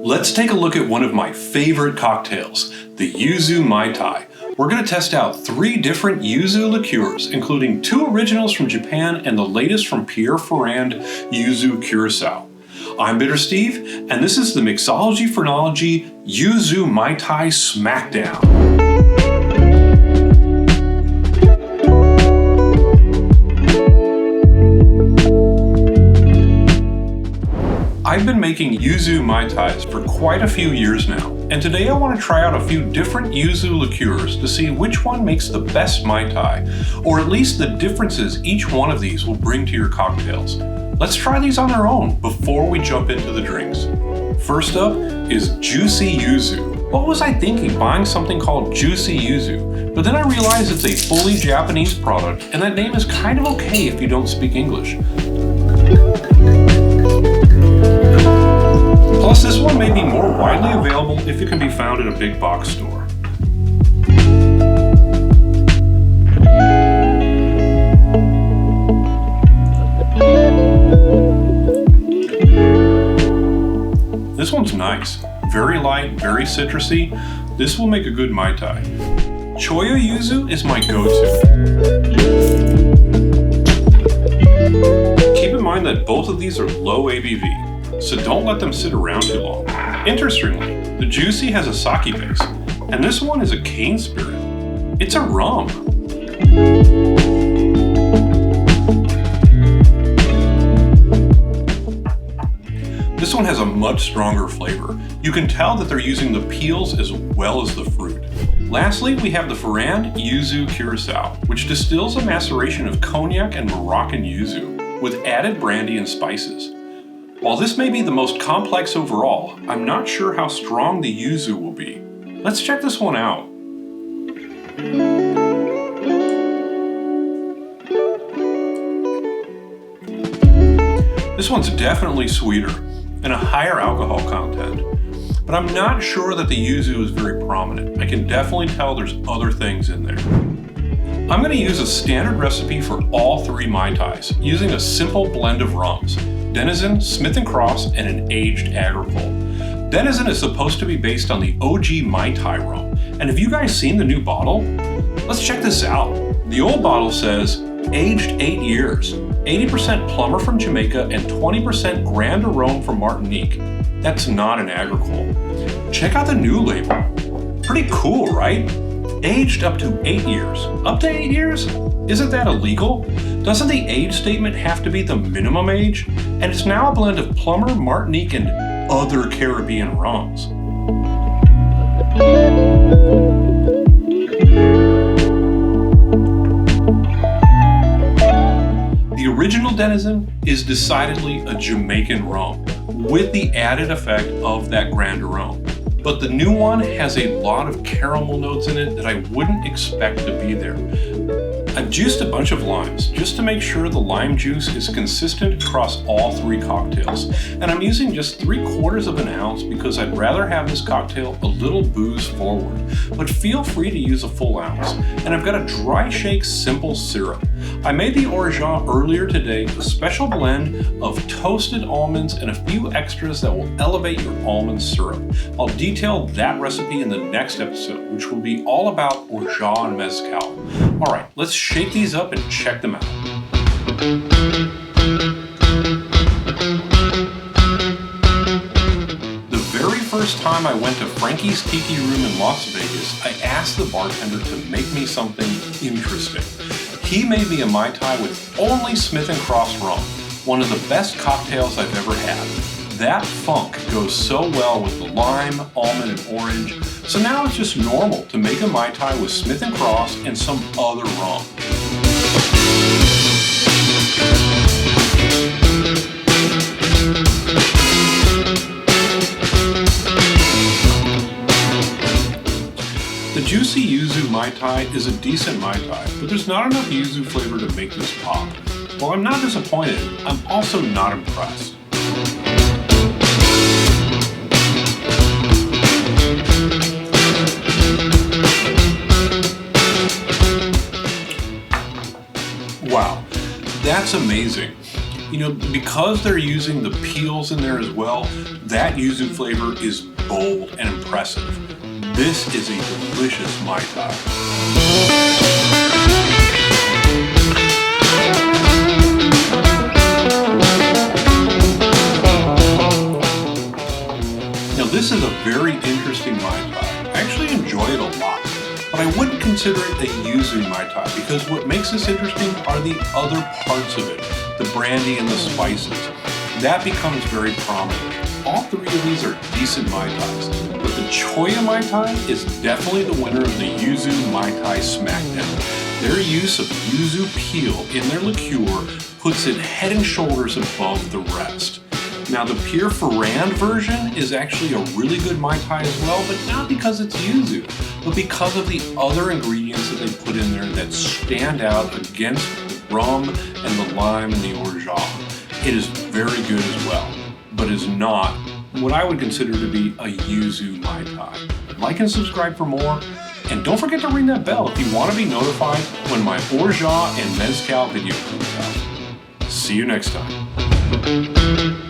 Let's take a look at one of my favorite cocktails, the Yuzu Mai Tai. We're going to test out 3 different Yuzu liqueurs, including 2 originals from Japan and the latest from Pierre Ferrand, Yuzu Curacao. I'm Bitter Steve, and this is the Mixology Phrenology Yuzu Mai Tai Smackdown. I've been making Yuzu Mai Tais for quite a few years now, and today I want to try out a few different Yuzu liqueurs to see which one makes the best Mai Tai, or at least the differences each one of these will bring to your cocktails. Let's try these on their own before we jump into the drinks. First up is Juicy Yuzu. What was I thinking buying something called Juicy Yuzu? But then I realized it's a fully Japanese product, and that name is kind of okay if you don't speak English. Plus, this one may be more widely available if it can be found in a big box store. This one's nice. Very light, very citrusy. This will make a good Mai Tai. Choya Yuzu is my go-to. Keep in mind that both of these are low ABV, so don't let them sit around too long. Interestingly, the Juicy has a sake base, and this one is a cane spirit. It's a rum. This one has a much stronger flavor. You can tell that they're using the peels as well as the fruit. Lastly, we have the Ferrand Yuzu Curacao, which distills a maceration of cognac and Moroccan yuzu with added brandy and spices. While this may be the most complex overall, I'm not sure how strong the yuzu will be. Let's check this one out. This one's definitely sweeter and a higher alcohol content, but I'm not sure that the yuzu is very prominent. I can definitely tell there's other things in there. I'm going to use a standard recipe for all 3 Mai Tais, using a simple blend of rums: Denizen, Smith & Cross, and an aged Agricole. Denizen is supposed to be based on the OG Mai Tai rum, and have you guys seen the new bottle? Let's check this out. The old bottle says, aged 8 years, 80% plumber from Jamaica and 20% Grand Arôme from Martinique. That's not an Agricole. Check out the new label. Pretty cool, right? Aged up to 8 years. Up to 8 years? Isn't that illegal? Doesn't the age statement have to be the minimum age? And it's now a blend of plumber, Martinique, and other Caribbean rums. The original Denizen is decidedly a Jamaican rum, with the added effect of that Grand Arôme. But the new one has a lot of caramel notes in it that I wouldn't expect to be there. I've juiced a bunch of limes just to make sure the lime juice is consistent across all 3 cocktails. And I'm using just 3/4 of an ounce because I'd rather have this cocktail a little booze forward. But feel free to use a full ounce. And I've got a dry shake simple syrup. I made the orgeat earlier today, a special blend of toasted almonds and a few extras that will elevate your almond syrup. I'll detail that recipe in the next episode, which will be all about orgeat and mezcal. All right, let's shake these up and check them out. The very first time I went to Frankie's Tiki Room in Las Vegas, I asked the bartender to make me something interesting. He made me a Mai Tai with only Smith & Cross rum, one of the best cocktails I've ever had. That funk goes so well with the lime, almond, and orange, so now it's just normal to make a Mai Tai with Smith & Cross and some other rum. The Juicy Yuzu Mai Tai is a decent Mai Tai, but there's not enough yuzu flavor to make this pop. While I'm not disappointed, I'm also not impressed. Wow, that's amazing. You know, because they're using the peels in there as well, that yuzu flavor is bold and impressive. This is a delicious Mai Tai. Now this is a very interesting Mai Tai. I actually enjoy it a lot, but I wouldn't consider it a Yuzu Mai Tai because what makes this interesting are the other parts of it, the brandy and the spices. That becomes very prominent. All three of these are decent Mai Tais, but the Choya Mai Tai is definitely the winner of the Yuzu Mai Tai Smackdown. Their use of yuzu peel in their liqueur puts it head and shoulders above the rest. Now the Pierre Ferrand version is actually a really good Mai Tai as well, but not because it's yuzu, but because of the other ingredients that they put in there that stand out against the rum and the lime and the orgeat. It is very good as well, but is not what I would consider to be a Yuzu Mai Tai. Like and subscribe for more, and don't forget to ring that bell if you want to be notified when my orgeat and mezcal video comes out. See you next time.